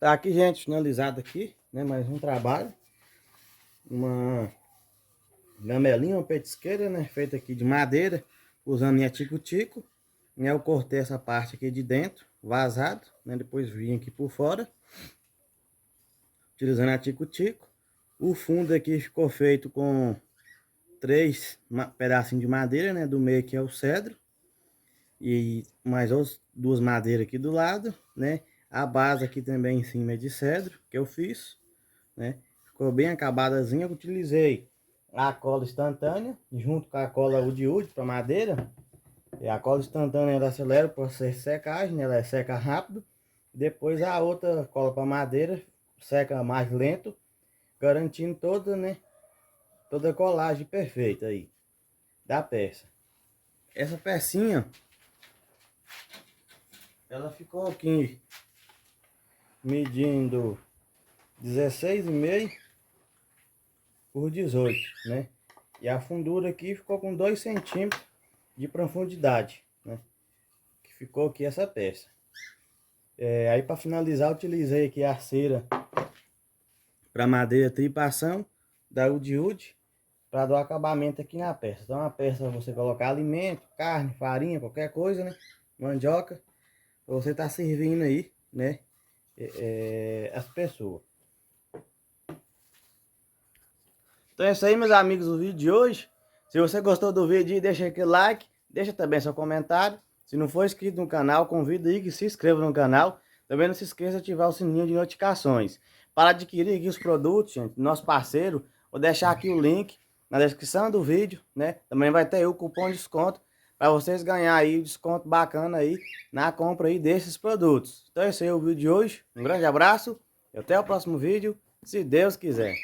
Tá aqui, gente, finalizado aqui, né? Mais um trabalho. Uma gamelinha, uma petisqueira, né? Feita aqui de madeira, usando minha tico-tico. Né? Eu cortei essa parte aqui de dentro, vazado, né? Depois vim aqui por fora, utilizando a tico-tico. O fundo aqui ficou feito com 3 pedacinhos de madeira, né? Do meio aqui é o cedro. E mais as 2 madeiras aqui do lado, né? A base aqui também em cima é de cedro, que eu fiz, né? Ficou bem acabadazinha. Eu utilizei a cola instantânea, junto com a cola wood para madeira. E a cola instantânea ela acelera o processo de secagem, né? Ela seca rápido. Depois a outra cola para madeira seca mais lento, garantindo toda, né? Toda a colagem perfeita aí da peça. Essa pecinha, ela ficou aqui medindo 16,5 por 18, né? E a fundura aqui ficou com 2 centímetros de profundidade, né? Que ficou aqui essa peça. Aí para finalizar, eu utilizei aqui a cera para madeira tripação da wood para dar acabamento aqui na peça. Então a peça você colocar alimento, carne, farinha, qualquer coisa, né? Mandioca, você tá servindo aí, né? As pessoas. Então é isso aí, meus amigos, o vídeo de hoje. Se você gostou do vídeo, deixa aquele like, deixa também seu comentário. Se não for inscrito no canal, convido aí que se inscreva no canal. Também não se esqueça de ativar o sininho de notificações. Para adquirir aqui os produtos, gente, nosso parceiro, vou deixar aqui o link na descrição do vídeo, né? Também vai ter aí o cupom de desconto para vocês ganharem aí desconto bacana aí na compra aí desses produtos. Então esse aí é o vídeo de hoje. Um grande abraço e até o próximo vídeo, se Deus quiser.